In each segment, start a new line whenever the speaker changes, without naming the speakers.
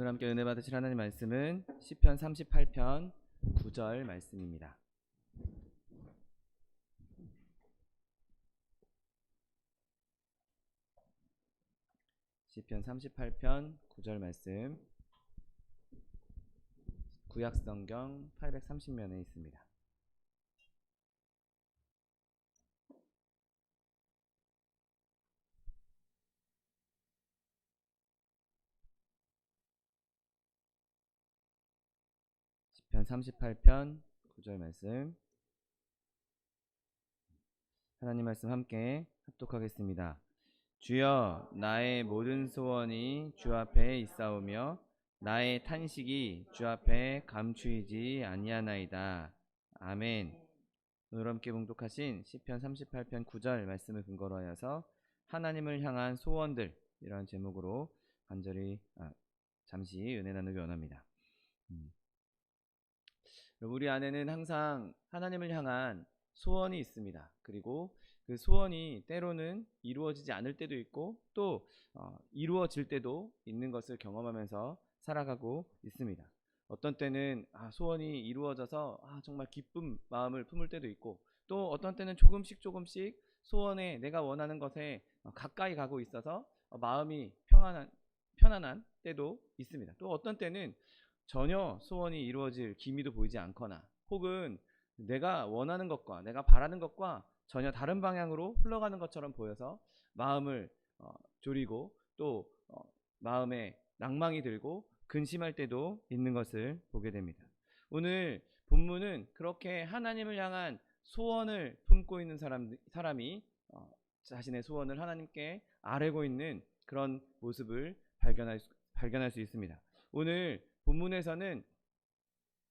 오늘 함께 은혜 받으실 하나님 말씀은 시편 38편 9절 말씀입니다. 시편 38편 9절 말씀, 구약성경 830면에 있습니다. 시편 38편 9절 말씀, 하나님 말씀 함께 합독하겠습니다. 주여, 나의 모든 소원이 주 앞에 있사오며 나의 탄식이 주 앞에 감추이지 아니하나이다. 아멘. 오늘 함께 봉독하신 시편 38편 9절 말씀을 근거로 하여서 하나님을 향한 소원들, 이런 제목으로 간절히 잠시 은혜 나누기 원합니다. 우리 안에는 항상 하나님을 향한 소원이 있습니다. 그리고 그 소원이 때로는 이루어지지 않을 때도 있고 또 이루어질 때도 있는 것을 경험하면서 살아가고 있습니다. 어떤 때는 소원이 이루어져서 정말 기쁜 마음을 품을 때도 있고, 또 어떤 때는 조금씩 소원에, 내가 원하는 것에 가까이 가고 있어서 마음이 편안한 때도 있습니다. 또 어떤 때는 전혀 소원이 이루어질 기미도 보이지 않거나, 혹은 내가 원하는 것과 내가 바라는 것과 전혀 다른 방향으로 흘러가는 것처럼 보여서 마음을 졸이고 또 마음에 낭망이 들고 근심할 때도 있는 것을 보게 됩니다. 오늘 본문은 그렇게 하나님을 향한 소원을 품고 있는 사람이 자신의 소원을 하나님께 아뢰고 있는 그런 모습을 발견할 수 있습니다. 오늘 본문에서는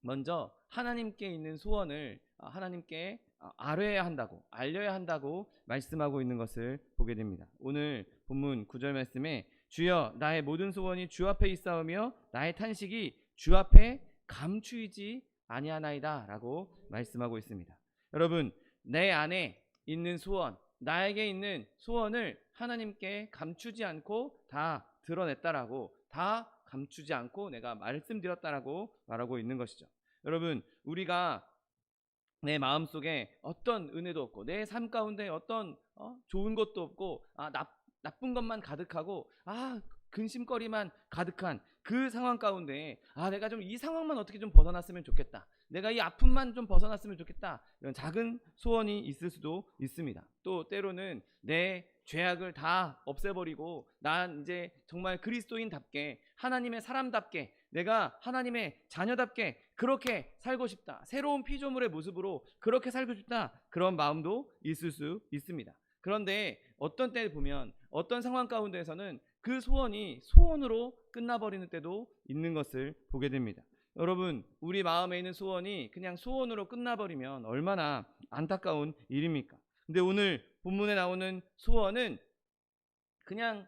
먼저 하나님께 있는 소원을 하나님께 알려야 한다고 말씀하고 있는 것을 보게 됩니다. 오늘 본문 9절 말씀에 주여, 나의 모든 소원이 주 앞에 있사오며 나의 탄식이 주 앞에 감추이지 아니하나이다 라고 말씀하고 있습니다. 여러분, 내 안에 있는 소원, 나에게 있는 소원을 하나님께 감추지 않고 다 드러냈다라고, 다 감추지 않고 내가 말씀드렸다라고 말하고 있는 것이죠. 여러분, 우리가 내 마음속에 어떤 은혜도 없고 내 삶 가운데 어떤 좋은 것도 없고 나쁜 것만 가득하고 근심거리만 가득한 그 상황 가운데 내가 좀 이 상황만 어떻게 좀 벗어났으면 좋겠다, 내가 이 아픔만 좀 벗어났으면 좋겠다, 이런 작은 소원이 있을 수도 있습니다. 또 때로는 내 죄악을 다 없애버리고 난 이제 정말 그리스도인답게, 하나님의 사람답게, 내가 하나님의 자녀답게 그렇게 살고 싶다, 새로운 피조물의 모습으로 그렇게 살고 싶다, 그런 마음도 있을 수 있습니다. 그런데 어떤 때 보면, 어떤 상황 가운데에서는 그 소원이 소원으로 끝나버리는 때도 있는 것을 보게 됩니다. 여러분, 우리 마음에 있는 소원이 그냥 소원으로 끝나버리면 얼마나 안타까운 일입니까? 근데 오늘 본문에 나오는 소원은 그냥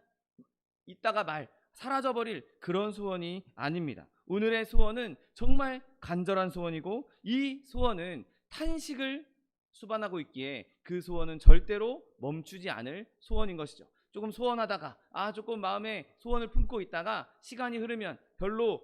있다가 사라져버릴 그런 소원이 아닙니다. 오늘의 소원은 정말 간절한 소원이고, 이 소원은 탄식을 수반하고 있기에 그 소원은 절대로 멈추지 않을 소원인 것이죠. 조금 소원하다가 조금 마음에 소원을 품고 있다가 시간이 흐르면 별로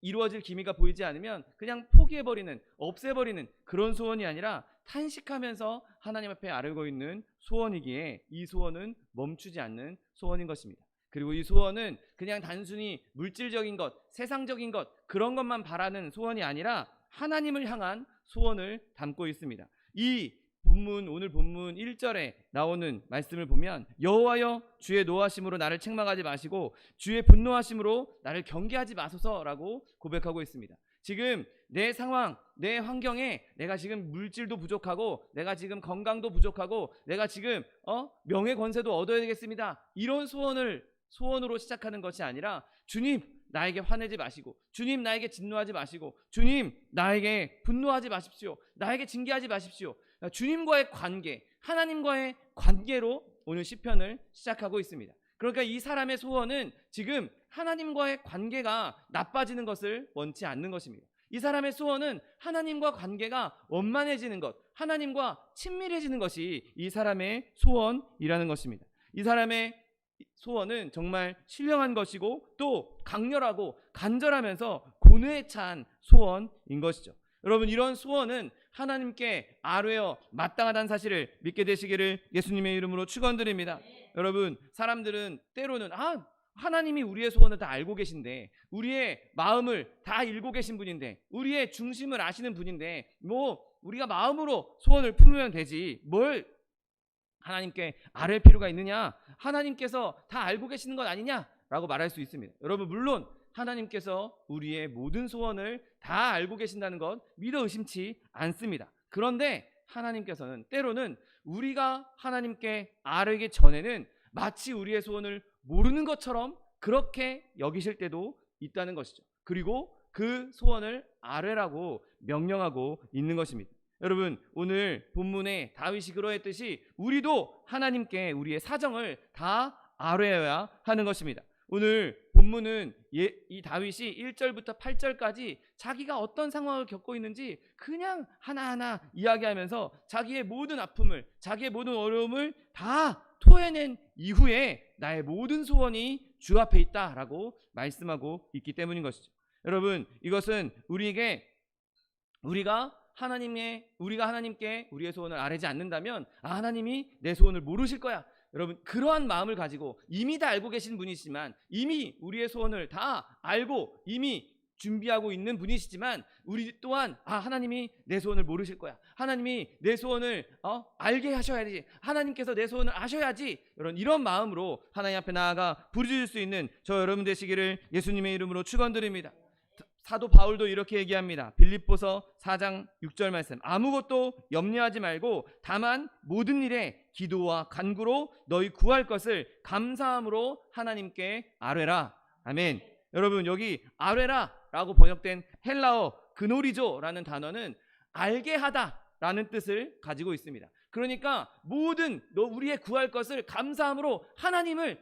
이루어질 기미가 보이지 않으면 그냥 포기해버리는, 없애버리는 그런 소원이 아니라 탄식하면서 하나님 앞에 아뢰고 있는 소원이기에 이 소원은 멈추지 않는 소원인 것입니다. 그리고 이 소원은 그냥 단순히 물질적인 것, 세상적인 것, 그런 것만 바라는 소원이 아니라 하나님을 향한 소원을 담고 있습니다. 이 본문, 오늘 본문 1절에 나오는 말씀을 보면 여호와여, 주의 노하심으로 나를 책망하지 마시고 주의 분노하심으로 나를 경계하지 마소서라고 고백하고 있습니다. 지금 내 상황, 내 환경에 내가 지금 물질도 부족하고 내가 지금 건강도 부족하고 내가 지금 명예 권세도 얻어야 되겠습니다, 이런 소원으로 시작하는 것이 아니라, 주님 나에게 화내지 마시고, 주님 나에게 진노하지 마시고, 주님 나에게 분노하지 마십시오, 나에게 징계하지 마십시오, 주님과의 관계, 하나님과의 관계로 오늘 시편을 시작하고 있습니다. 그러니까 이 사람의 소원은 지금 하나님과의 관계가 나빠지는 것을 원치 않는 것입니다. 이 사람의 소원은 하나님과 관계가 원만해지는 것, 하나님과 친밀해지는 것이 이 사람의 소원이라는 것입니다. 이 사람의 소원은 정말 신령한 것이고 또 강렬하고 간절하면서 고뇌에 찬 소원인 것이죠. 여러분, 이런 소원은 하나님께 아뢰어 마땅하다는 사실을 믿게 되시기를 예수님의 이름으로 축원드립니다. 여러분, 사람들은 때로는 하나님이 우리의 소원을 다 알고 계신데, 우리의 마음을 다 읽고 계신 분인데, 우리의 중심을 아시는 분인데 뭐 우리가 마음으로 소원을 품으면 되지 뭘 하나님께 아뢰 필요가 있느냐, 하나님께서 다 알고 계시는 것 아니냐라고 말할 수 있습니다. 여러분, 물론 하나님께서 우리의 모든 소원을 다 알고 계신다는 것 믿어 의심치 않습니다. 그런데 하나님께서는 때로는 우리가 하나님께 아뢰기 전에는 마치 우리의 소원을 모르는 것처럼 그렇게 여기실 때도 있다는 것이죠. 그리고 그 소원을 아뢰라고 명령하고 있는 것입니다. 여러분, 오늘 본문에 다윗이 그러했듯이 우리도 하나님께 우리의 사정을 다 아뢰어야 하는 것입니다. 오늘 본문은 이 다윗이 1절부터 8절까지 자기가 어떤 상황을 겪고 있는지 그냥 하나하나 이야기하면서 자기의 모든 아픔을, 자기의 모든 어려움을 다 토해낸 이후에 나의 모든 소원이 주 앞에 있다라고 말씀하고 있기 때문인 것이죠. 여러분, 이것은 우리가 하나님께 우리의 소원을 아뢰지 않는다면 하나님이 내 소원을 모르실 거야, 여러분, 그러한 마음을 가지고 이미 다 알고 계신 분이시지만, 이미 우리의 소원을 다 알고 이미 준비하고 있는 분이시지만, 우리 또한 하나님이 내 소원을 모르실 거야, 하나님이 내 소원을 알게 하셔야지, 하나님께서 내 소원을 아셔야지, 이런 마음으로 하나님 앞에 나아가 부르짖을 수 있는 저 여러분 되시기를 예수님의 이름으로 축원드립니다. 사도 바울도 이렇게 얘기합니다. 빌립보서 4장 6절 말씀, 아무것도 염려하지 말고 다만 모든 일에 기도와 간구로 너희 구할 것을 감사함으로 하나님께 아뢰라. 아멘. 여러분, 여기 아뢰라 라고 번역된 헬라어 그노리조라는 단어는 알게 하다 라는 뜻을 가지고 있습니다. 그러니까 우리의 구할 것을 감사함으로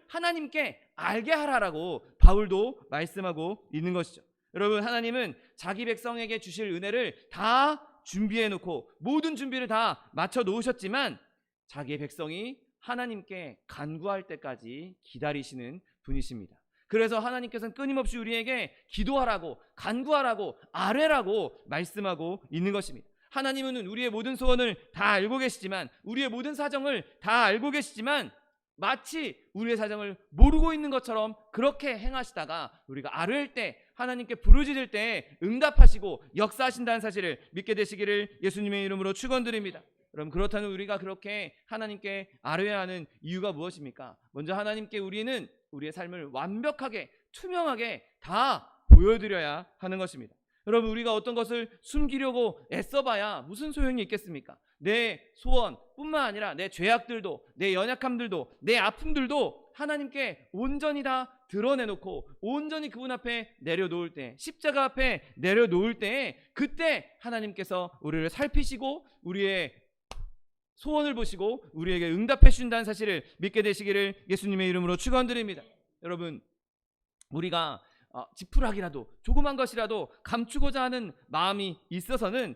하나님께 알게 하라라고 바울도 말씀하고 있는 것이죠. 여러분, 하나님은 자기 백성에게 주실 은혜를 다 준비해 놓고 모든 준비를 다 마쳐 놓으셨지만, 자기의 백성이 하나님께 간구할 때까지 기다리시는 분이십니다. 그래서 하나님께서는 끊임없이 우리에게 기도하라고, 간구하라고, 아뢰라고 말씀하고 있는 것입니다. 하나님은 우리의 모든 소원을 다 알고 계시지만, 우리의 모든 사정을 다 알고 계시지만, 마치 우리의 사정을 모르고 있는 것처럼 그렇게 행하시다가 우리가 아뢰일 때, 하나님께 부르짖을 때 응답하시고 역사하신다는 사실을 믿게 되시기를 예수님의 이름으로 축원드립니다. 여러분, 그렇다면 우리가 그렇게 하나님께 아뢰어야 하는 이유가 무엇입니까? 먼저 하나님께 우리는 우리의 삶을 완벽하게, 투명하게 다 보여드려야 하는 것입니다. 여러분, 우리가 어떤 것을 숨기려고 애써봐야 무슨 소용이 있겠습니까? 내 소원뿐만 아니라 내 죄악들도, 내 연약함들도, 내 아픔들도 하나님께 온전히 다 드러내놓고 온전히 그분 앞에 내려놓을 때, 십자가 앞에 내려놓을 때, 그때 하나님께서 우리를 살피시고 우리의 소원을 보시고 우리에게 응답해 주신다는 사실을 믿게 되시기를 예수님의 이름으로 축원드립니다. 여러분, 우리가 지푸라기라도, 조그만 것이라도 감추고자 하는 마음이 있어서는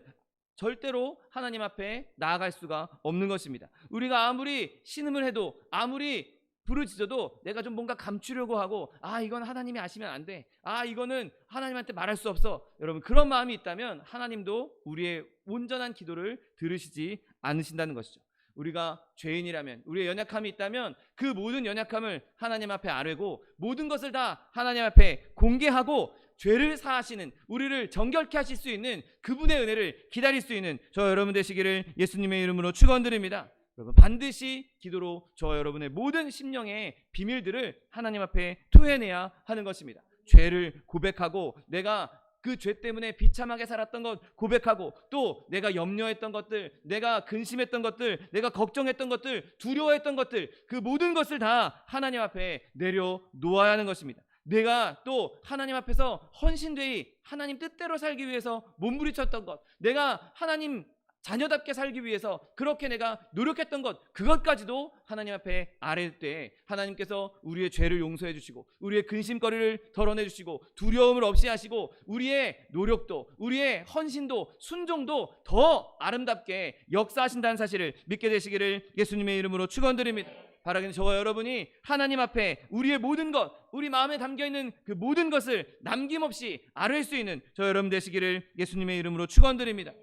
절대로 하나님 앞에 나아갈 수가 없는 것입니다. 우리가 아무리 신음을 해도, 아무리 부르짖어도 내가 좀 뭔가 감추려고 하고, 이건 하나님이 아시면 안 돼, 이거는 하나님한테 말할 수 없어, 여러분, 그런 마음이 있다면 하나님도 우리의 온전한 기도를 들으시지 않으신다는 것이죠. 우리가 죄인이라면, 우리의 연약함이 있다면 그 모든 연약함을 하나님 앞에 아뢰고 모든 것을 다 하나님 앞에 공개하고 죄를 사하시는, 우리를 정결케 하실 수 있는 그분의 은혜를 기다릴 수 있는 저 여러분 되시기를 예수님의 이름으로 축원드립니다. 여러분, 반드시 기도로 저 여러분의 모든 심령의 비밀들을 하나님 앞에 토해내야 하는 것입니다. 죄를 고백하고, 내가 그 죄 때문에 비참하게 살았던 것 고백하고, 또 내가 염려했던 것들, 내가 근심했던 것들, 내가 걱정했던 것들, 두려워했던 것들, 그 모든 것을 다 하나님 앞에 내려놓아야 하는 것입니다. 내가 또 하나님 앞에서 헌신되이 하나님 뜻대로 살기 위해서 몸부림쳤던 것, 내가 하나님 자녀답게 살기 위해서 그렇게 내가 노력했던 것, 그것까지도 하나님 앞에 아뢰일 때 하나님께서 우리의 죄를 용서해 주시고 우리의 근심거리를 덜어내 주시고 두려움을 없이 하시고 우리의 노력도, 우리의 헌신도, 순종도 더 아름답게 역사하신다는 사실을 믿게 되시기를 예수님의 이름으로 축원드립니다. 바라기는 저와 여러분이 하나님 앞에 우리의 모든 것, 우리 마음에 담겨있는 그 모든 것을 남김없이 아뢰 수 있는 저 여러분 되시기를 예수님의 이름으로 축원드립니다.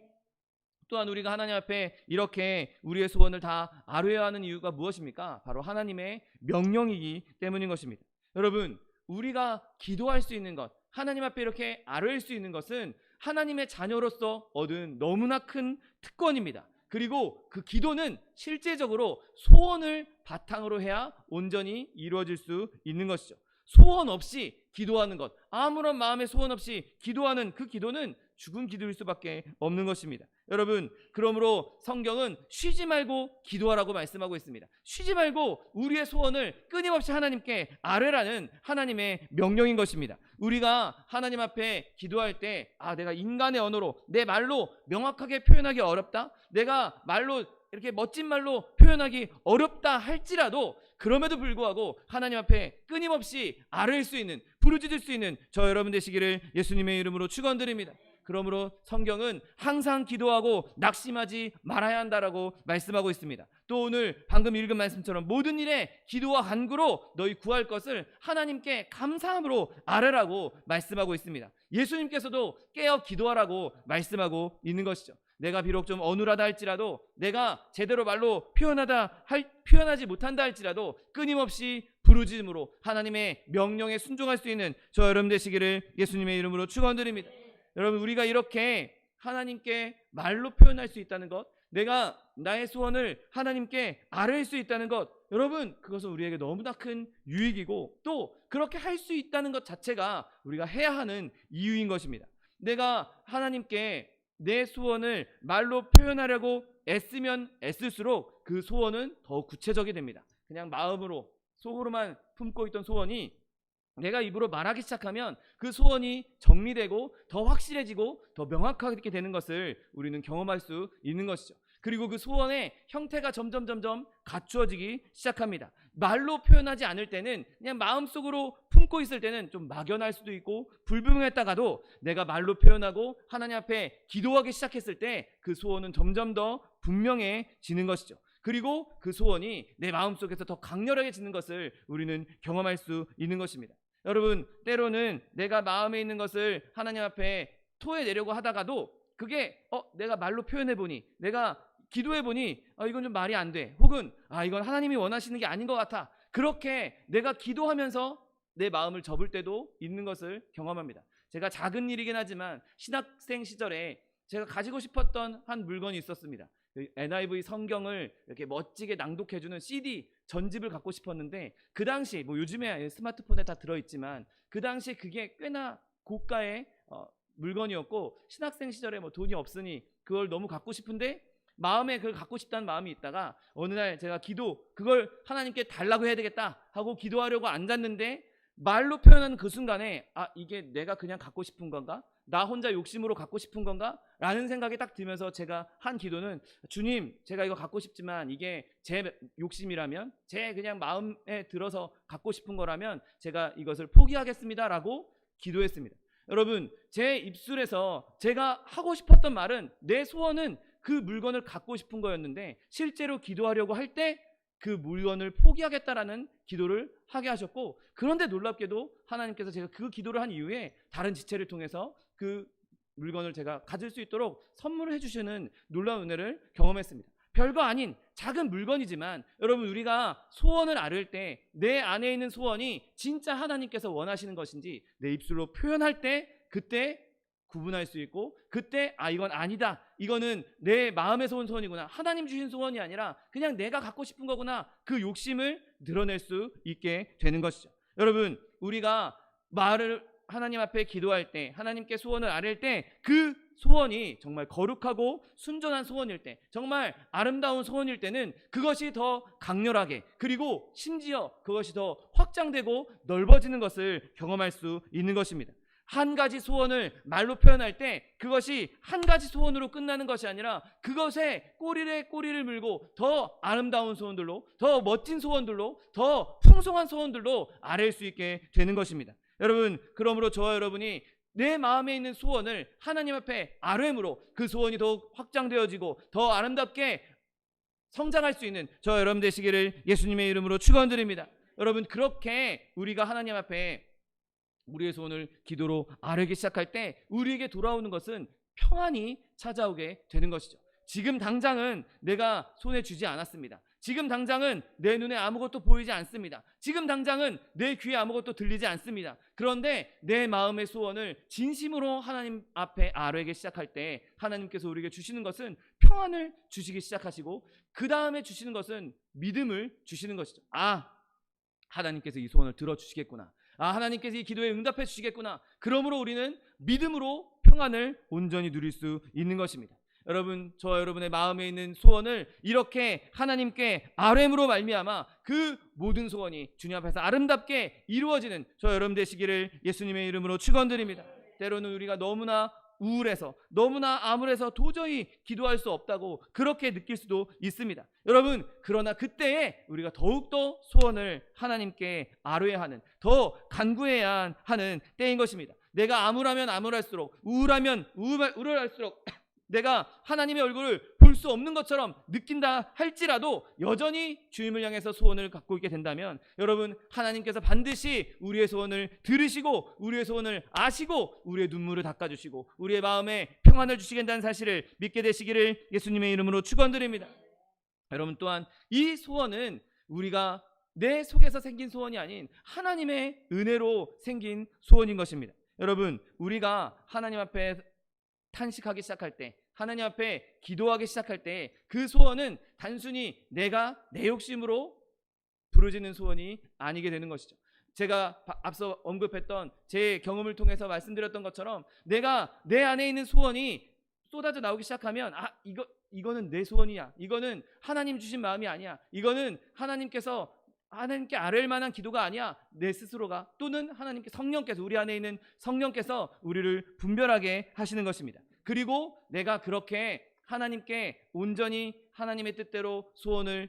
또한 우리가 하나님 앞에 이렇게 우리의 소원을 다 아뢰어야 하는 이유가 무엇입니까? 바로 하나님의 명령이기 때문인 것입니다. 여러분, 우리가 기도할 수 있는 것, 하나님 앞에 이렇게 아뢰일 수 있는 것은 하나님의 자녀로서 얻은 너무나 큰 특권입니다. 그리고 그 기도는 실제적으로 소원을 바탕으로 해야 온전히 이루어질 수 있는 것이죠. 소원 없이 기도하는 것, 아무런 마음의 소원 없이 기도하는 그 기도는 죽은 기도일 수밖에 없는 것입니다. 여러분, 그러므로 성경은 쉬지 말고 기도하라고 말씀하고 있습니다. 쉬지 말고 우리의 소원을 끊임없이 하나님께 아뢰라는 하나님의 명령인 것입니다. 우리가 하나님 앞에 기도할 때 내가 인간의 언어로 내 말로 명확하게 표현하기 어렵다, 내가 말로 이렇게 멋진 말로 표현하기 어렵다 할지라도 그럼에도 불구하고 하나님 앞에 끊임없이 아뢰일 수 있는, 부르짖을 수 있는 저 여러분 되시기를 예수님의 이름으로 축원드립니다. 그러므로 성경은 항상 기도하고 낙심하지 말아야 한다라고 말씀하고 있습니다. 또 오늘 방금 읽은 말씀처럼 모든 일에 기도와 간구로 너희 구할 것을 하나님께 감사함으로 아뢰라고 말씀하고 있습니다. 예수님께서도 깨어 기도하라고 말씀하고 있는 것이죠. 내가 비록 좀 어눌하다 할지라도, 내가 제대로 말로 표현하지 못한다 할지라도 끊임없이 부르짖음으로 하나님의 명령에 순종할 수 있는 저 여러분 되시기를 예수님의 이름으로 축원드립니다. 여러분, 우리가 이렇게 하나님께 말로 표현할 수 있다는 것, 내가 나의 소원을 하나님께 아뢰일 수 있다는 것, 여러분, 그것은 우리에게 너무나 큰 유익이고 또 그렇게 할 수 있다는 것 자체가 우리가 해야 하는 이유인 것입니다. 내가 하나님께 내 소원을 말로 표현하려고 애쓰면 애쓸수록 그 소원은 더 구체적이 됩니다. 그냥 마음으로, 속으로만 품고 있던 소원이 내가 입으로 말하기 시작하면 그 소원이 정리되고 더 확실해지고 더 명확하게 되는 것을 우리는 경험할 수 있는 것이죠. 그리고 그 소원의 형태가 점점 갖추어지기 시작합니다. 말로 표현하지 않을 때는, 그냥 마음속으로 품고 있을 때는 좀 막연할 수도 있고 불분명했다가도 내가 말로 표현하고 하나님 앞에 기도하기 시작했을 때 그 소원은 점점 더 분명해지는 것이죠. 그리고 그 소원이 내 마음속에서 더 강렬해지는 것을 우리는 경험할 수 있는 것입니다. 여러분, 때로는 내가 마음에 있는 것을 하나님 앞에 토해내려고 하다가도 그게 내가 말로 표현해보니, 내가 기도해보니 이건 좀 말이 안 돼, 혹은 이건 하나님이 원하시는 게 아닌 것 같아, 그렇게 내가 기도하면서 내 마음을 접을 때도 있는 것을 경험합니다. 제가 작은 일이긴 하지만 신학생 시절에 제가 가지고 싶었던 한 물건이 있었습니다. NIV 성경을 이렇게 멋지게 낭독해주는 CD 전집을 갖고 싶었는데, 그 당시 요즘에 스마트폰에 다 들어있지만 그 당시 그게 꽤나 고가의 물건이었고, 신학생 시절에 돈이 없으니 그걸 너무 갖고 싶은데 마음에 그걸 갖고 싶다는 마음이 있다가 어느 날 제가 그걸 하나님께 달라고 해야 되겠다 하고 기도하려고 앉았는데, 말로 표현하는 그 순간에 이게 내가 그냥 갖고 싶은 건가? 나 혼자 욕심으로 갖고 싶은 건가? 라는 생각이 딱 들면서 제가 한 기도는, 주님, 제가 이거 갖고 싶지만 이게 제 욕심이라면, 제 그냥 마음에 들어서 갖고 싶은 거라면 제가 이것을 포기하겠습니다 라고 기도했습니다. 여러분, 제 입술에서 제가 하고 싶었던 말은, 내 소원은 그 물건을 갖고 싶은 거였는데 실제로 기도하려고 할 때 그 물건을 포기하겠다라는 기도를 하게 하셨고, 그런데 놀랍게도 하나님께서 제가 그 기도를 한 이후에 다른 지체를 통해서 그 물건을 제가 가질 수 있도록 선물을 해주시는 놀라운 은혜를 경험했습니다. 별거 아닌 작은 물건이지만 여러분, 우리가 소원을 아뢰을 때 내 안에 있는 소원이 진짜 하나님께서 원하시는 것인지 내 입술로 표현할 때 그때 구분할 수 있고, 그때 이건 아니다, 이거는 내 마음에서 온 소원이구나, 하나님 주신 소원이 아니라 그냥 내가 갖고 싶은 거구나, 그 욕심을 드러낼 수 있게 되는 것이죠. 여러분, 우리가 하나님 앞에 기도할 때, 하나님께 소원을 아뢰을 때 그 소원이 정말 거룩하고 순전한 소원일 때, 정말 아름다운 소원일 때는 그것이 더 강렬하게, 그리고 심지어 그것이 더 확장되고 넓어지는 것을 경험할 수 있는 것입니다. 한 가지 소원을 말로 표현할 때 그것이 한 가지 소원으로 끝나는 것이 아니라 그것에 꼬리를 물고 더 아름다운 소원들로, 더 멋진 소원들로, 더 풍성한 소원들로 아뢰일 수 있게 되는 것입니다. 여러분, 그러므로 저와 여러분이 내 마음에 있는 소원을 하나님 앞에 아뢰므로 그 소원이 더욱 확장되어지고 더 아름답게 성장할 수 있는 저 여러분 되시기를 예수님의 이름으로 축원드립니다. 여러분, 그렇게 우리가 하나님 앞에 우리의 소원을 기도로 아뢰기 시작할 때 우리에게 돌아오는 것은 평안이 찾아오게 되는 것이죠. 지금 당장은 내가 손에 쥐지 않았습니다. 지금 당장은 내 눈에 아무것도 보이지 않습니다. 지금 당장은 내 귀에 아무것도 들리지 않습니다. 그런데 내 마음의 소원을 진심으로 하나님 앞에 아뢰기 시작할 때 하나님께서 우리에게 주시는 것은 평안을 주시기 시작하시고, 그 다음에 주시는 것은 믿음을 주시는 것이죠. 하나님께서 이 소원을 들어주시겠구나. 하나님께서 이 기도에 응답해 주시겠구나. 그러므로 우리는 믿음으로 평안을 온전히 누릴 수 있는 것입니다. 여러분, 저와 여러분의 마음에 있는 소원을 이렇게 하나님께 아뢰므로 말미암아 그 모든 소원이 주님 앞에서 아름답게 이루어지는 저 여러분 되시기를 예수님의 이름으로 축원드립니다. 때로는 우리가 너무나 우울해서, 너무나 암울해서 도저히 기도할 수 없다고 그렇게 느낄 수도 있습니다. 여러분, 그러나 그때에 우리가 더욱더 소원을 하나님께 아뢰야 하는, 더 간구해야 하는 때인 것입니다. 내가 암울하면 암울할수록, 우울하면 우울할수록 내가 하나님의 얼굴을 볼 수 없는 것처럼 느낀다 할지라도 여전히 주님을 향해서 소원을 갖고 있게 된다면, 여러분, 하나님께서 반드시 우리의 소원을 들으시고 우리의 소원을 아시고 우리의 눈물을 닦아주시고 우리의 마음에 평안을 주시겠다는 사실을 믿게 되시기를 예수님의 이름으로 축원드립니다. 여러분, 또한 이 소원은 우리가 내 속에서 생긴 소원이 아닌 하나님의 은혜로 생긴 소원인 것입니다. 여러분, 우리가 하나님 앞에 탄식하기 시작할 때, 하나님 앞에 기도하기 시작할 때 그 소원은 단순히 내가 내 욕심으로 부르짖는 소원이 아니게 되는 것이죠. 제가 앞서 언급했던 제 경험을 통해서 말씀드렸던 것처럼 내가 내 안에 있는 소원이 쏟아져 나오기 시작하면 이거는 내 소원이야, 이거는 하나님 주신 마음이 아니야, 이거는 하나님께 아뢰일 만한 기도가 아니야, 내 스스로가, 또는 성령께서, 우리 안에 있는 성령께서 우리를 분별하게 하시는 것입니다. 그리고 내가 그렇게 하나님께 온전히 하나님의 뜻대로 소원을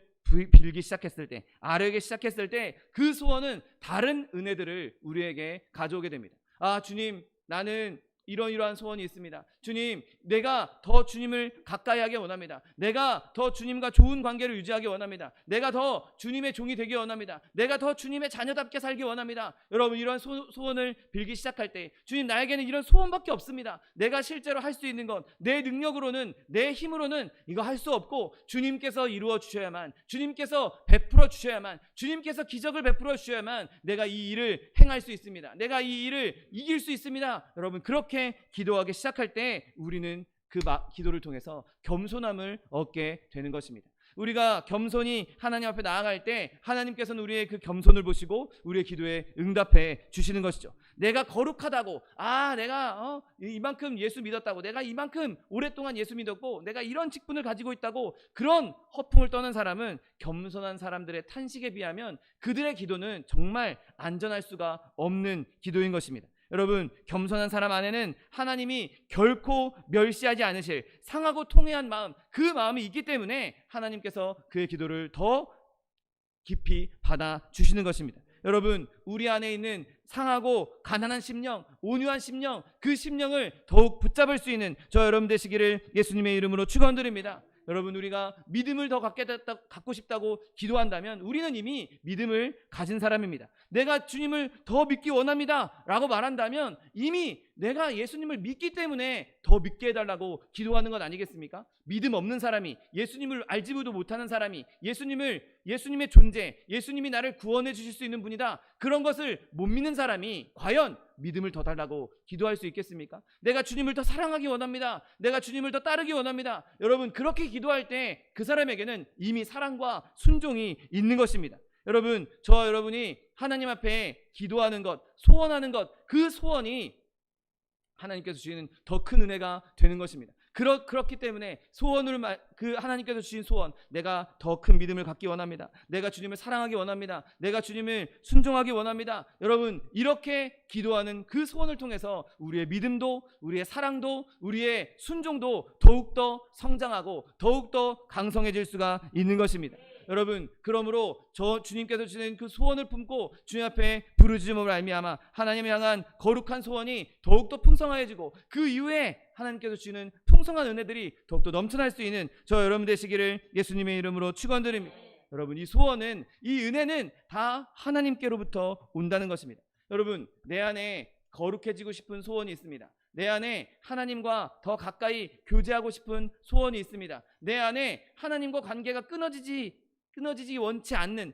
빌기 시작했을 때, 아뢰기 시작했을 때 그 소원은 다른 은혜들을 우리에게 가져오게 됩니다. 주님, 나는 이러이러한 소원이 있습니다. 주님, 내가 더 주님을 가까이 하기 원합니다. 내가 더 주님과 좋은 관계를 유지하기 원합니다. 내가 더 주님의 종이 되기 원합니다. 내가 더 주님의 자녀답게 살기 원합니다. 여러분, 이런 소원을 빌기 시작할 때, 주님, 나에게는 이런 소원밖에 없습니다. 내가 실제로 할 수 있는 건 내 능력으로는, 내 힘으로는 이거 할 수 없고 주님께서 이루어 주셔야만, 주님께서 베풀어 주셔야만, 주님께서 기적을 베풀어 주셔야만 내가 이 일을 행할 수 있습니다. 내가 이 일을 이길 수 있습니다. 여러분, 그렇게 기도하기 시작할 때 우리는 그 기도를 통해서 겸손함을 얻게 되는 것입니다. 우리가 겸손히 하나님 앞에 나아갈 때 하나님께서는 우리의 그 겸손을 보시고 우리의 기도에 응답해 주시는 것이죠. 내가 거룩하다고, 내가 이만큼 예수 믿었다고, 내가 이만큼 오랫동안 예수 믿었고 내가 이런 직분을 가지고 있다고 그런 허풍을 떠는 사람은, 겸손한 사람들의 탄식에 비하면 그들의 기도는 정말 안전할 수가 없는 기도인 것입니다. 여러분, 겸손한 사람 안에는 하나님이 결코 멸시하지 않으실 상하고 통회한 마음, 그 마음이 있기 때문에 하나님께서 그의 기도를 더 깊이 받아주시는 것입니다. 여러분, 우리 안에 있는 상하고 가난한 심령, 온유한 심령, 그 심령을 더욱 붙잡을 수 있는 저 여러분 되시기를 예수님의 이름으로 축원드립니다. 여러분, 우리가 믿음을 더 갖고 싶다고 기도한다면 우리는 이미 믿음을 가진 사람입니다. 내가 주님을 더 믿기 원합니다 라고 말한다면 이미 내가 예수님을 믿기 때문에 더 믿게 해달라고 기도하는 것 아니겠습니까? 믿음 없는 사람이, 예수님을 알지도 못하는 사람이 예수님의 존재, 예수님이 나를 구원해 주실 수 있는 분이다, 그런 것을 못 믿는 사람이 과연 믿음을 더 달라고 기도할 수 있겠습니까? 내가 주님을 더 사랑하기 원합니다, 내가 주님을 더 따르기 원합니다. 여러분, 그렇게 기도할 때 그 사람에게는 이미 사랑과 순종이 있는 것입니다. 여러분, 저와 여러분이 하나님 앞에 기도하는 것, 소원하는 것, 그 소원이 하나님께서 주시는 더 큰 은혜가 되는 것입니다. 그렇기 때문에 그 하나님께서 주신 소원, 내가 더 큰 믿음을 갖기 원합니다, 내가 주님을 사랑하기 원합니다, 내가 주님을 순종하기 원합니다. 여러분, 이렇게 기도하는 그 소원을 통해서 우리의 믿음도, 우리의 사랑도, 우리의 순종도 더욱더 성장하고 더욱더 강성해질 수가 있는 것입니다. 여러분, 그러므로 주님께서 주신 그 소원을 품고 주님 앞에 부르짖음을 알미암아 하나님을 향한 거룩한 소원이 더욱더 풍성해지고 그 이후에 하나님께서 주시는 풍성한 은혜들이 더욱더 넘쳐날 수 있는 저 여러분 되시기를 예수님의 이름으로 축원드립니다. 여러분, 이 소원은, 이 은혜는 다 하나님께로부터 온다는 것입니다. 여러분, 내 안에 거룩해지고 싶은 소원이 있습니다. 내 안에 하나님과 더 가까이 교제하고 싶은 소원이 있습니다. 내 안에 하나님과 관계가 끊어지기를 원치 않는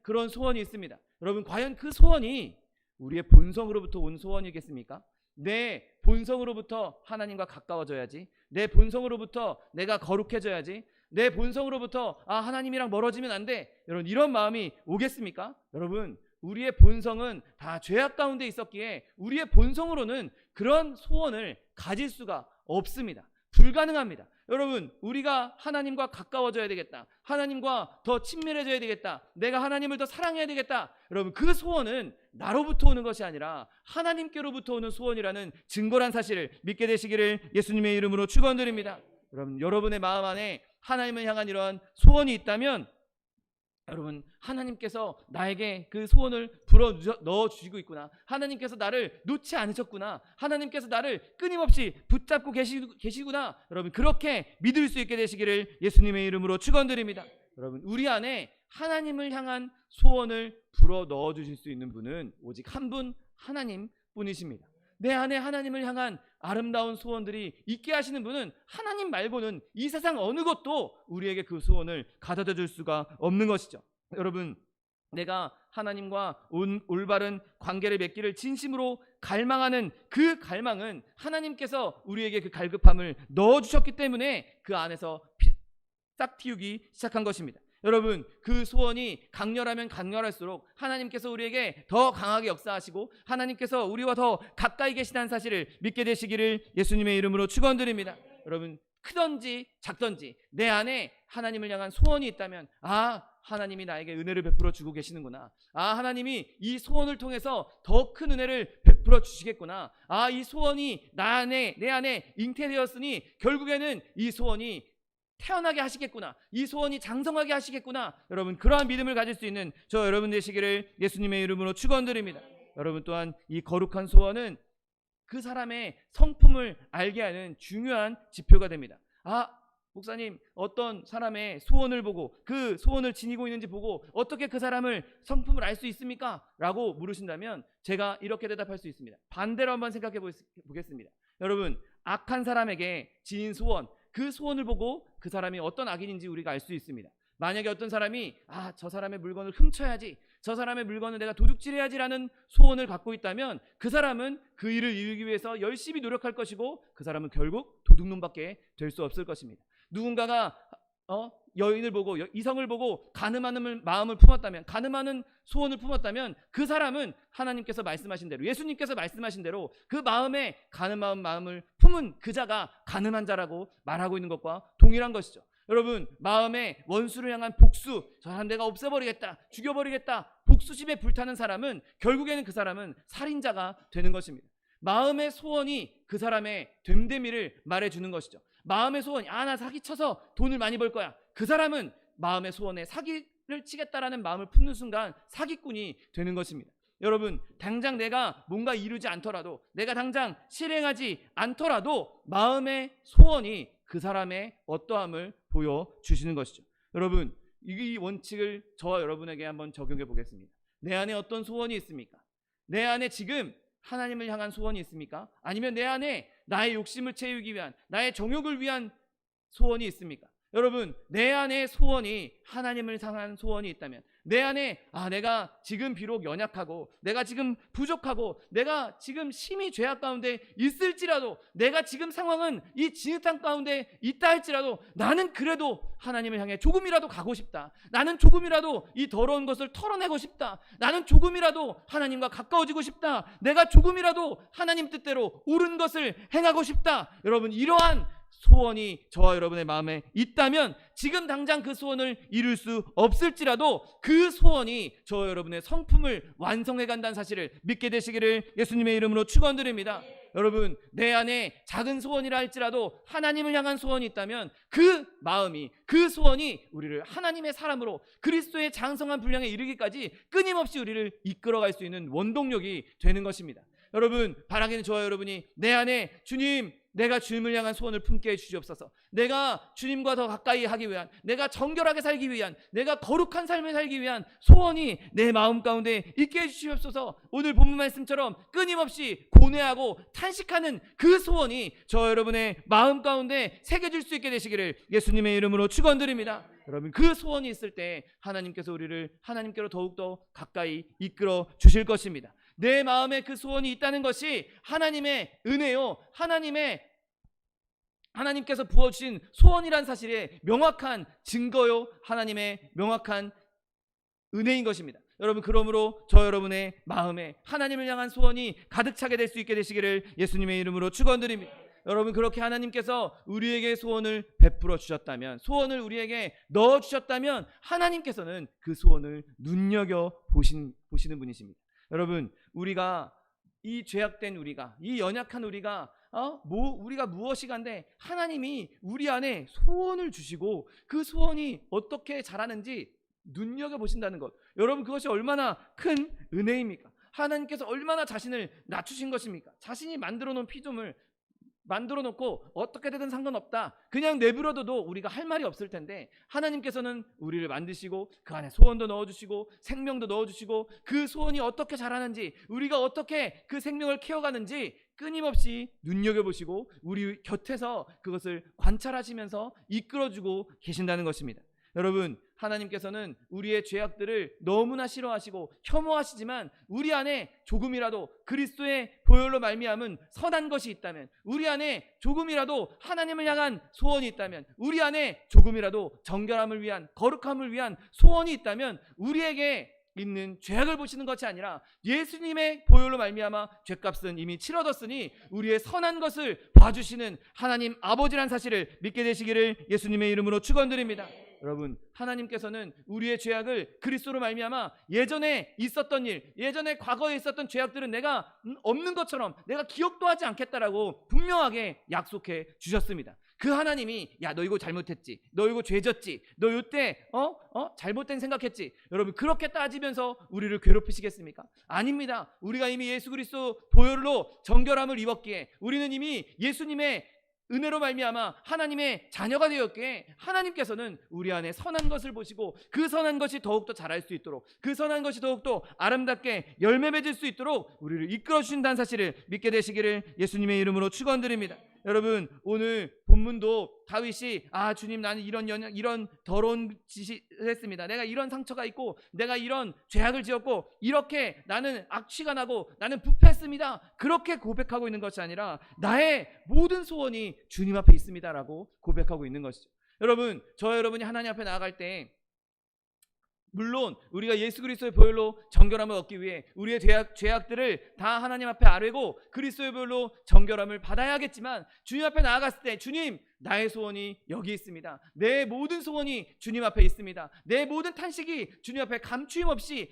그런 소원이 있습니다. 여러분, 과연 그 소원이 우리의 본성으로부터 온 소원이겠습니까? 내 본성으로부터 하나님과 가까워져야지, 내 본성으로부터 내가 거룩해져야지, 내 본성으로부터 하나님이랑 멀어지면 안 돼, 여러분, 이런 마음이 오겠습니까? 여러분, 우리의 본성은 다 죄악 가운데 있었기에 우리의 본성으로는 그런 소원을 가질 수가 없습니다. 불가능합니다. 여러분, 우리가 하나님과 가까워져야 되겠다, 하나님과 더 친밀해져야 되겠다, 내가 하나님을 더 사랑해야 되겠다, 여러분, 그 소원은 나로부터 오는 것이 아니라 하나님께로부터 오는 소원이라는 증거란 사실을 믿게 되시기를 예수님의 이름으로 축원드립니다. 여러분, 여러분의 마음 안에 하나님을 향한 이러한 소원이 있다면, 여러분, 하나님께서 나에게 그 소원을 불어 넣어 주시고 있구나, 하나님께서 나를 놓지 않으셨구나, 하나님께서 나를 끊임없이 붙잡고 계시구나, 여러분, 그렇게 믿을 수 있게 되시기를 예수님의 이름으로 축원드립니다. 여러분, 우리 안에 하나님을 향한 소원을 불어 넣어 주실 수 있는 분은 오직 한 분, 하나님 뿐이십니다. 내 안에 하나님을 향한 아름다운 소원들이 있게 하시는 분은 하나님 말고는 이 세상 어느 것도 우리에게 그 소원을 가져다 줄 수가 없는 것이죠. 여러분, 내가 하나님과 올바른 관계를 맺기를 진심으로 갈망하는 그 갈망은 하나님께서 우리에게 그 갈급함을 넣어주셨기 때문에 그 안에서 싹 틔우기 시작한 것입니다. 여러분, 그 소원이 강렬하면 강렬할수록 하나님께서 우리에게 더 강하게 역사하시고 하나님께서 우리와 더 가까이 계시다는 사실을 믿게 되시기를 예수님의 이름으로 축원드립니다. 여러분, 크든지 작든지 내 안에 하나님을 향한 소원이 있다면, 하나님이 나에게 은혜를 베풀어 주고 계시는구나, 하나님이 이 소원을 통해서 더 큰 은혜를 베풀어 주시겠구나, 이 소원이 내 안에 잉태되었으니 결국에는 이 소원이 태어나게 하시겠구나, 이 소원이 장성하게 하시겠구나, 여러분, 그러한 믿음을 가질 수 있는 저 여러분 되시기를 예수님의 이름으로 축원드립니다. 여러분, 또한 이 거룩한 소원은 그 사람의 성품을 알게 하는 중요한 지표가 됩니다. 목사님, 어떤 사람의 소원을 보고 그 소원을 지니고 있는지 보고 어떻게 그 사람을 성품을 알 수 있습니까? 라고 물으신다면 제가 이렇게 대답할 수 있습니다. 반대로 한번 생각해 보겠습니다. 여러분, 악한 사람에게 지닌 소원, 그 소원을 보고 그 사람이 어떤 악인인지 우리가 알 수 있습니다. 만약에 어떤 사람이 저 사람의 물건을 훔쳐야지, 저 사람의 물건을 내가 도둑질해야지라는 소원을 갖고 있다면 그 사람은 그 일을 이루기 위해서 열심히 노력할 것이고 그 사람은 결국 도둑놈밖에 될 수 없을 것입니다. 누군가가 여인을 보고 이성을 보고 가늠하는 마음을 품었다면, 가늠하는 소원을 품었다면 그 사람은 하나님께서 말씀하신 대로, 예수님께서 말씀하신 대로 그 마음에 가늠한 마음을 품은 그 자가 가늠한 자라고 말하고 있는 것과 동일한 것이죠. 여러분, 마음에 원수를 향한 복수, 저 사람 내가 없애버리겠다, 죽여버리겠다, 복수심에 불타는 사람은 결국에는 그 사람은 살인자가 되는 것입니다. 마음의 소원이 그 사람의 됨됨이를 말해주는 것이죠. 마음의 소원이 나 사기쳐서 돈을 많이 벌 거야, 그 사람은 마음의 소원에 사기를 치겠다라는 마음을 품는 순간 사기꾼이 되는 것입니다. 여러분, 당장 내가 뭔가 이루지 않더라도, 내가 당장 실행하지 않더라도 마음의 소원이 그 사람의 어떠함을 보여주시는 것이죠. 여러분, 이 원칙을 저와 여러분에게 한번 적용해 보겠습니다. 내 안에 어떤 소원이 있습니까? 내 안에 지금 하나님을 향한 소원이 있습니까? 아니면 내 안에 나의 욕심을 채우기 위한, 나의 정욕을 위한 소원이 있습니까? 여러분, 내 안에 소원이 하나님을 향한 소원이 있다면, 내 안에 내가 지금 비록 연약하고 내가 지금 부족하고 내가 지금 심히 죄악 가운데 있을지라도, 내가 지금 상황은 이 진흙탕 가운데 있다 할지라도 나는 그래도 하나님을 향해 조금이라도 가고 싶다, 나는 조금이라도 이 더러운 것을 털어내고 싶다, 나는 조금이라도 하나님과 가까워지고 싶다, 내가 조금이라도 하나님 뜻대로 옳은 것을 행하고 싶다. 여러분, 이러한 소원이 저와 여러분의 마음에 있다면 지금 당장 그 소원을 이룰 수 없을지라도 그 소원이 저와 여러분의 성품을 완성해 간다는 사실을 믿게 되시기를 예수님의 이름으로 축원드립니다. 여러분, 내 안에 작은 소원이라 할지라도 하나님을 향한 소원이 있다면 그 마음이, 그 소원이 우리를 하나님의 사람으로 그리스도의 장성한 분량에 이르기까지 끊임없이 우리를 이끌어갈 수 있는 원동력이 되는 것입니다. 여러분, 바라기는 저와 여러분이 내 안에 주님, 내가 주님을 향한 소원을 품게 해주시옵소서. 내가 주님과 더 가까이 하기 위한, 내가 정결하게 살기 위한, 내가 거룩한 삶을 살기 위한 소원이 내 마음 가운데 있게 해주시옵소서. 오늘 본문 말씀처럼 끊임없이 고뇌하고 탄식하는 그 소원이 저 여러분의 마음 가운데 새겨질 수 있게 되시기를 예수님의 이름으로 축원드립니다. 여러분, 그 소원이 있을 때 하나님께서 우리를 하나님께로 더욱더 가까이 이끌어 주실 것입니다. 내 마음에 그 소원이 있다는 것이 하나님의 은혜요, 하나님께서 부어주신 소원이란 사실의 명확한 증거요, 하나님의 명확한 은혜인 것입니다. 여러분, 그러므로 저 여러분의 마음에 하나님을 향한 소원이 가득 차게 될 수 있게 되시기를 예수님의 이름으로 축원드립니다. 여러분, 그렇게 하나님께서 우리에게 소원을 베풀어 주셨다면, 소원을 우리에게 넣어 주셨다면 하나님께서는 그 소원을 눈여겨 보시는 분이십니다. 여러분, 우리가 이 죄악된 우리가, 이 연약한 우리가 우리가 무엇이 간데 하나님이 우리 안에 소원을 주시고 그 소원이 어떻게 자라는지 눈여겨보신다는 것, 여러분, 그것이 얼마나 큰 은혜입니까? 하나님께서 얼마나 자신을 낮추신 것입니까? 자신이 만들어 놓은 피조물 만들어 놓고 어떻게 되든 상관없다, 그냥 내버려둬도 우리가 할 말이 없을 텐데 하나님께서는 우리를 만드시고 그 안에 소원도 넣어주시고 생명도 넣어주시고 그 소원이 어떻게 자라는지, 우리가 어떻게 그 생명을 키워가는지 끊임없이 눈여겨보시고 우리 곁에서 그것을 관찰하시면서 이끌어주고 계신다는 것입니다. 여러분, 하나님께서는 우리의 죄악들을 너무나 싫어하시고 혐오하시지만 우리 안에 조금이라도 그리스도의 보혈로 말미암은 선한 것이 있다면, 우리 안에 조금이라도 하나님을 향한 소원이 있다면, 우리 안에 조금이라도 정결함을 위한, 거룩함을 위한 소원이 있다면 우리에게 있는 죄악을 보시는 것이 아니라 예수님의 보혈로 말미암아 죄값은 이미 치러졌으니 우리의 선한 것을 봐주시는 하나님 아버지란 사실을 믿게 되시기를 예수님의 이름으로 축원드립니다. 여러분, 하나님께서는 우리의 죄악을 그리스도로 말미암아 예전에 있었던 일, 예전에 과거에 있었던 죄악들은 내가 없는 것처럼 내가 기억도 하지 않겠다라고 분명하게 약속해 주셨습니다. 그 하나님이 야, 너 이거 잘못했지, 너 이거 죄졌지, 너 이때 잘못된 생각했지, 여러분, 그렇게 따지면서 우리를 괴롭히시겠습니까? 아닙니다. 우리가 이미 예수 그리스도 보혈로 정결함을 입었기에, 우리는 이미 예수님의 은혜로 말미암아 하나님의 자녀가 되었기에 하나님께서는 우리 안에 선한 것을 보시고 그 선한 것이 더욱더 자랄 수 있도록, 그 선한 것이 더욱더 아름답게 열매 맺을 수 있도록 우리를 이끌어 주신다는 사실을 믿게 되시기를 예수님의 이름으로 축원드립니다. 여러분, 오늘 본문도 다윗이 주님, 나는 이런 더러운 짓을 했습니다. 내가 이런 상처가 있고 내가 이런 죄악을 지었고 이렇게 나는 악취가 나고 나는 부패했습니다, 그렇게 고백하고 있는 것이 아니라 나의 모든 소원이 주님 앞에 있습니다라고 고백하고 있는 것이죠. 여러분, 저 여러분이 하나님 앞에 나아갈 때 물론 우리가 예수 그리스도의 보혈로 정결함을 얻기 위해 우리의 죄악들을 다 하나님 앞에 아뢰고 그리스도의 보혈로 정결함을 받아야겠지만, 주님 앞에 나아갔을 때 주님, 나의 소원이 여기 있습니다. 내 모든 소원이 주님 앞에 있습니다. 내 모든 탄식이 주님 앞에 감추임 없이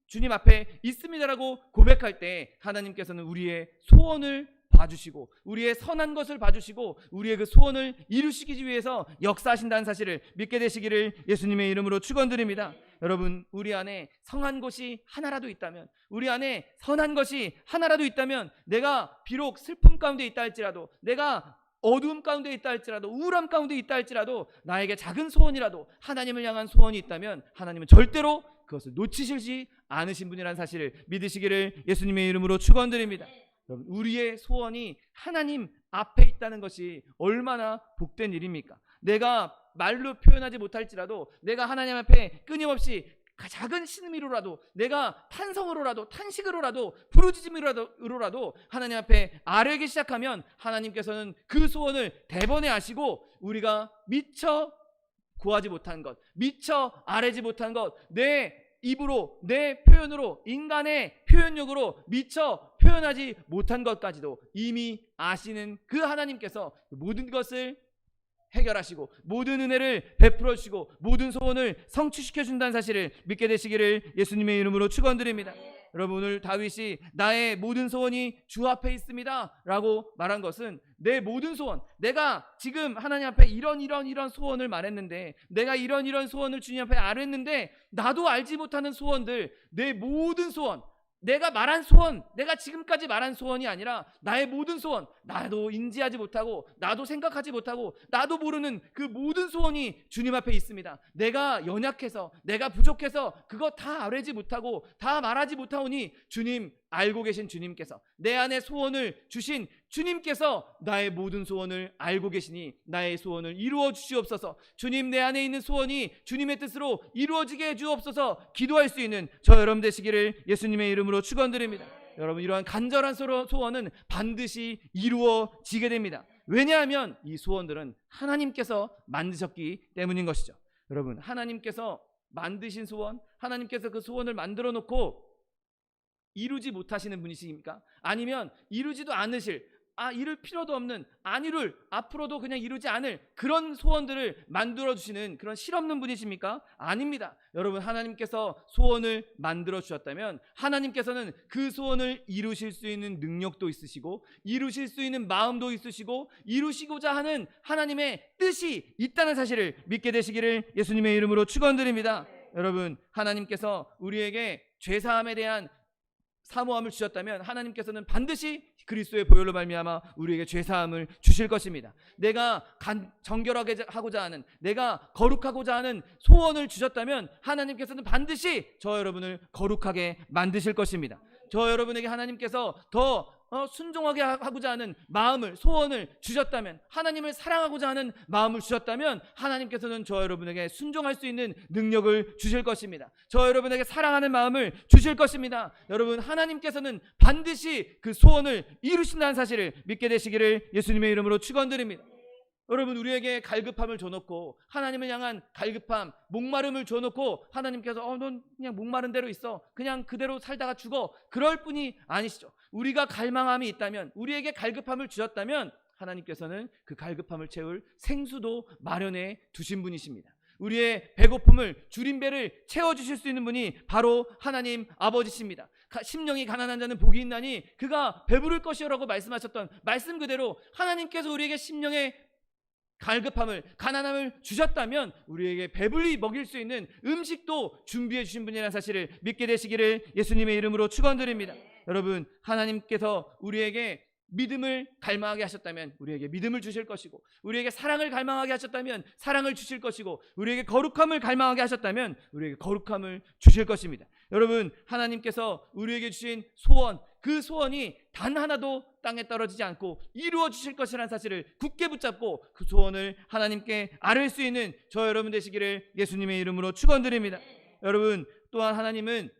주님 앞에 있습니다라고 고백할 때 하나님께서는 우리의 소원을 봐주시고 우리의 선한 것을 봐주시고 우리의 그 소원을 이루시기 위해서 역사하신다는 사실을 믿게 되시기를 예수님의 이름으로 축원드립니다. 여러분, 우리 안에 성한 것이 하나라도 있다면, 우리 안에 선한 것이 하나라도 있다면, 내가 비록 슬픔 가운데 있다 할지라도, 내가 어두움 가운데 있다 할지라도, 우울함 가운데 있다 할지라도, 나에게 작은 소원이라도 하나님을 향한 소원이 있다면 하나님은 절대로 그것을 놓치시지 않으신 분이라는 사실을 믿으시기를 예수님의 이름으로 축원드립니다. 여러분, 우리의 소원이 하나님 앞에 있다는 것이 얼마나 복된 일입니까? 내가 말로 표현하지 못할지라도, 내가 하나님 앞에 끊임없이 작은 신음으로라도, 내가 탄성으로라도, 탄식으로라도, 부르짖음으로라도 하나님 앞에 아뢰기 시작하면 하나님께서는 그 소원을 대번에 아시고 우리가 미처 구하지 못한 것, 미처 아뢰지 못한 것, 내 입으로, 내 표현으로, 인간의 표현력으로 미처 표현하지 못한 것까지도 이미 아시는 그 하나님께서 모든 것을 해결하시고 모든 은혜를 베풀어 주시고 모든 소원을 성취시켜 준다는 사실을 믿게 되시기를 예수님의 이름으로 축원드립니다. 여러분, 오늘 다윗이 나의 모든 소원이 주 앞에 있습니다 라고 말한 것은 내 모든 소원, 내가 지금 하나님 앞에 이런 소원을 말했는데, 내가 이런 소원을 주님 앞에 아뢰는데, 나도 알지 못하는 소원들, 내 모든 소원, 내가 말한 소원, 내가 지금까지 말한 소원이 아니라 나의 모든 소원, 나도 인지하지 못하고 나도 생각하지 못하고 나도 모르는 그 모든 소원이 주님 앞에 있습니다. 내가 연약해서, 내가 부족해서 그거 다 아뢰지 못하고 다 말하지 못하오니 주님, 알고 계신 주님께서, 내 안에 소원을 주신 주님께서 나의 모든 소원을 알고 계시니 나의 소원을 이루어 주시옵소서. 주님, 내 안에 있는 소원이 주님의 뜻으로 이루어지게 해주옵소서. 기도할 수 있는 저 여러분 되시기를 예수님의 이름으로 축원드립니다. 여러분, 이러한 간절한 소원은 반드시 이루어지게 됩니다. 왜냐하면 이 소원들은 하나님께서 만드셨기 때문인 것이죠. 여러분, 하나님께서 만드신 소원, 하나님께서 그 소원을 만들어 놓고 이루지 못하시는 분이십니까? 아니면 이루지도 않으실, 이룰 필요도 없는, 안 이룰, 앞으로도 그냥 이루지 않을 그런 소원들을 만들어주시는 그런 실없는 분이십니까? 아닙니다. 여러분, 하나님께서 소원을 만들어 주셨다면 하나님께서는 그 소원을 이루실 수 있는 능력도 있으시고 이루실 수 있는 마음도 있으시고 이루시고자 하는 하나님의 뜻이 있다는 사실을 믿게 되시기를 예수님의 이름으로 축원드립니다. 여러분, 하나님께서 우리에게 죄사함에 대한 사모함을 주셨다면 하나님께서는 반드시 그리스도의 보혈로 말미암아 우리에게 죄사함을 주실 것입니다. 내가 정결하게 하고자 하는, 내가 거룩하고자 하는 소원을 주셨다면 하나님께서는 반드시 저 여러분을 거룩하게 만드실 것입니다. 저 여러분에게 하나님께서 더 순종하게 하고자 하는 마음을, 소원을 주셨다면, 하나님을 사랑하고자 하는 마음을 주셨다면 하나님께서는 저 여러분에게 순종할 수 있는 능력을 주실 것입니다. 저 여러분에게 사랑하는 마음을 주실 것입니다. 여러분, 하나님께서는 반드시 그 소원을 이루신다는 사실을 믿게 되시기를 예수님의 이름으로 축원드립니다. 여러분, 우리에게 갈급함을 줘놓고, 하나님을 향한 갈급함, 목마름을 줘놓고 하나님께서 넌 그냥 목마른 대로 있어, 그냥 그대로 살다가 죽어, 그럴 뿐이 아니시죠. 우리가 갈망함이 있다면, 우리에게 갈급함을 주셨다면 하나님께서는 그 갈급함을 채울 생수도 마련해 두신 분이십니다. 우리의 배고픔을, 줄인 배를 채워주실 수 있는 분이 바로 하나님 아버지십니다. 심령이 가난한 자는 복이 있나니 그가 배부를 것이라고 말씀하셨던 말씀 그대로 하나님께서 우리에게 심령의 갈급함을, 가난함을 주셨다면 우리에게 배불리 먹일 수 있는 음식도 준비해 주신 분이라는 사실을 믿게 되시기를 예수님의 이름으로 축원드립니다. 여러분, 하나님께서 우리에게 믿음을 갈망하게 하셨다면 우리에게 믿음을 주실 것이고, 우리에게 사랑을 갈망하게 하셨다면 사랑을 주실 것이고, 우리에게 거룩함을 갈망하게 하셨다면 우리에게 거룩함을 주실 것입니다. 여러분, 하나님께서 우리에게 주신 소원, 그 소원이 단 하나도 땅에 떨어지지 않고 이루어 주실 것이라는 사실을 굳게 붙잡고 그 소원을 하나님께 아뢰 수 있는 저 여러분 되시기를 예수님의 이름으로 축원드립니다. 여러분, 또한 하나님은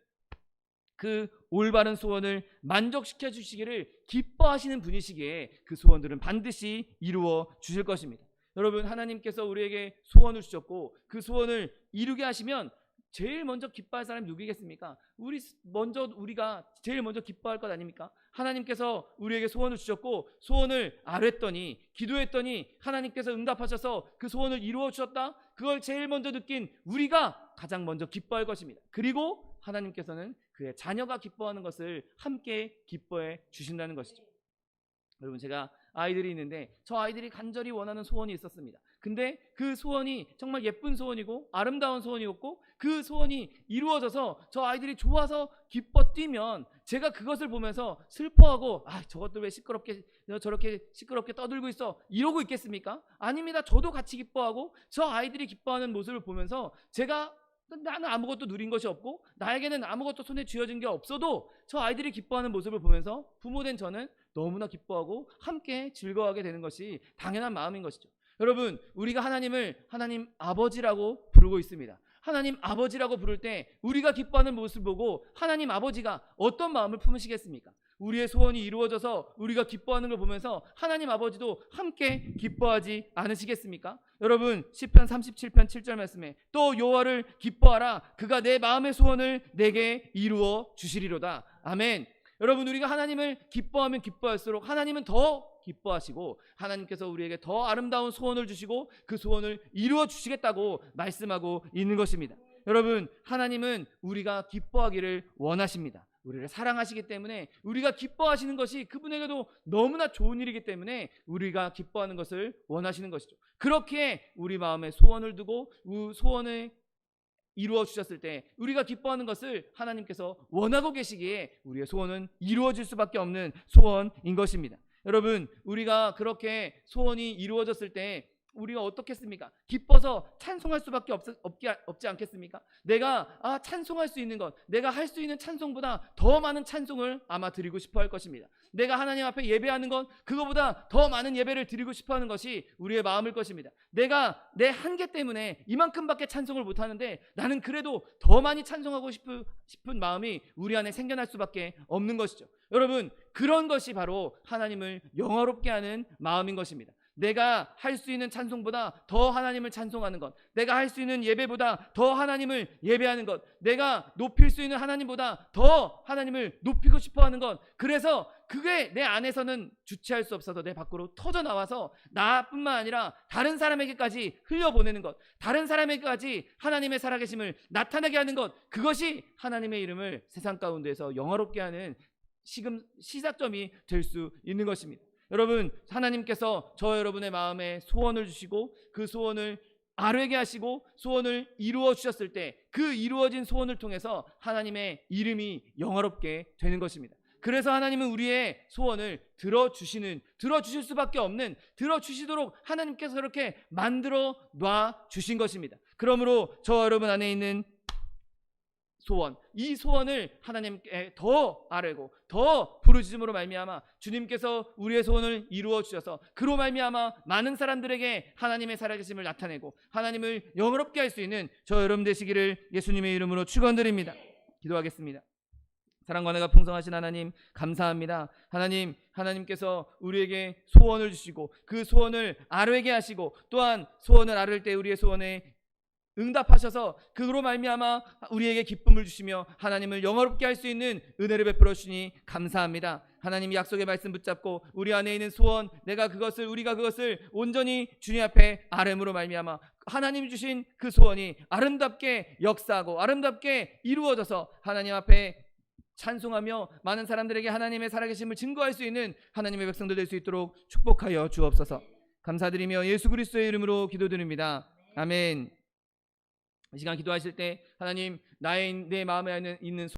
그 올바른 소원을 만족시켜 주시기를 기뻐하시는 분이시기에 그 소원들은 반드시 이루어 주실 것입니다. 여러분, 하나님께서 우리에게 소원을 주셨고 그 소원을 이루게 하시면 제일 먼저 기뻐할 사람이 누구겠습니까? 우리가 제일 먼저 기뻐할 것 아닙니까? 하나님께서 우리에게 소원을 주셨고 소원을 아뢰었더니, 기도했더니 하나님께서 응답하셔서 그 소원을 이루어 주셨다. 그걸 제일 먼저 느낀 우리가 가장 먼저 기뻐할 것입니다. 그리고 하나님께서는 그의 자녀가 기뻐하는 것을 함께 기뻐해 주신다는 것이죠. 여러분, 제가 아이들이 있는데 저 아이들이 간절히 원하는 소원이 있었습니다. 근데 그 소원이 정말 예쁜 소원이고 아름다운 소원이었고 그 소원이 이루어져서 저 아이들이 좋아서 기뻐 뛰면 제가 그것을 보면서 슬퍼하고 저것들 왜 저렇게 시끄럽게 떠들고 있어, 이러고 있겠습니까? 아닙니다. 저도 같이 기뻐하고 저 아이들이 기뻐하는 모습을 보면서 나는 아무것도 누린 것이 없고 나에게는 아무것도 손에 쥐어진 게 없어도 저 아이들이 기뻐하는 모습을 보면서 부모된 저는 너무나 기뻐하고 함께 즐거워하게 되는 것이 당연한 마음인 것이죠. 여러분, 우리가 하나님을 하나님 아버지라고 부르고 있습니다. 하나님 아버지라고 부를 때 우리가 기뻐하는 모습을 보고 하나님 아버지가 어떤 마음을 품으시겠습니까? 우리의 소원이 이루어져서 우리가 기뻐하는 걸 보면서 하나님 아버지도 함께 기뻐하지 않으시겠습니까? 여러분, 시편 37편 7절 말씀에 또 여호와를 기뻐하라, 그가 내 마음의 소원을 내게 이루어 주시리로다. 아멘. 여러분, 우리가 하나님을 기뻐하면 기뻐할수록 하나님은 더 기뻐하시고 하나님께서 우리에게 더 아름다운 소원을 주시고 그 소원을 이루어 주시겠다고 말씀하고 있는 것입니다. 여러분, 하나님은 우리가 기뻐하기를 원하십니다. 우리를 사랑하시기 때문에 우리가 기뻐하시는 것이 그분에게도 너무나 좋은 일이기 때문에 우리가 기뻐하는 것을 원하시는 것이죠. 그렇게 우리 마음에 소원을 두고 소원을 이루어 주셨을 때 우리가 기뻐하는 것을 하나님께서 원하고 계시기에 우리의 소원은 이루어질 수밖에 없는 소원인 것입니다. 여러분, 우리가 그렇게 소원이 이루어졌을 때 우리가 어떻겠습니까? 기뻐서 찬송할 수밖에 없지 않겠습니까? 내가 찬송할 수 있는 것, 내가 할 수 있는 찬송보다 더 많은 찬송을 아마 드리고 싶어 할 것입니다. 내가 하나님 앞에 예배하는 것, 그거보다 더 많은 예배를 드리고 싶어 하는 것이 우리의 마음일 것입니다. 내가 내 한계 때문에 이만큼밖에 찬송을 못하는데 나는 그래도 더 많이 찬송하고 싶은 마음이 우리 안에 생겨날 수밖에 없는 것이죠. 여러분, 그런 것이 바로 하나님을 영화롭게 하는 마음인 것입니다. 내가 할 수 있는 찬송보다 더 하나님을 찬송하는 것, 내가 할 수 있는 예배보다 더 하나님을 예배하는 것, 내가 높일 수 있는 하나님보다 더 하나님을 높이고 싶어하는 것, 그래서 그게 내 안에서는 주체할 수 없어서 내 밖으로 터져 나와서 나뿐만 아니라 다른 사람에게까지 흘려보내는 것, 다른 사람에게까지 하나님의 살아계심을 나타나게 하는 것, 그것이 하나님의 이름을 세상 가운데서 영화롭게 하는 시작점이 될 수 있는 것입니다. 여러분, 하나님께서 저 여러분의 마음에 소원을 주시고 그 소원을 아뢰게 하시고 소원을 이루어 주셨을 때 그 이루어진 소원을 통해서 하나님의 이름이 영화롭게 되는 것입니다. 그래서 하나님은 우리의 소원을 들어주실 수밖에 없는, 들어주시도록 하나님께서 그렇게 만들어 놔 주신 것입니다. 그러므로 저 여러분 안에 있는 소원, 이 소원을 하나님께 더 아뢰고 더 부르짖음으로 말미암아 주님께서 우리의 소원을 이루어 주셔서 그로 말미암아 많은 사람들에게 하나님의 살아계심을 나타내고 하나님을 영화롭게 할 수 있는 저 여러분 되시기를 예수님의 이름으로 축원드립니다. 기도하겠습니다. 사랑과 은혜가 풍성하신 하나님, 감사합니다. 하나님께서 우리에게 소원을 주시고 그 소원을 아뢰게 하시고 또한 소원을 아뢰을 때 우리의 소원에 응답하셔서 그로 말미암아 우리에게 기쁨을 주시며 하나님을 영화롭게 할 수 있는 은혜를 베풀어 주시니 감사합니다. 하나님, 약속의 말씀 붙잡고 우리 안에 있는 소원, 우리가 그것을 온전히 주님 앞에 아뢰므로 말미암아 하나님이 주신 그 소원이 아름답게 역사하고 아름답게 이루어져서 하나님 앞에 찬송하며 많은 사람들에게 하나님의 살아계심을 증거할 수 있는 하나님의 백성들 될 수 있도록 축복하여 주옵소서. 감사드리며 예수 그리스도의 이름으로 기도드립니다. 아멘. 이 시간 기도하실 때 하나님, 내 마음에 있는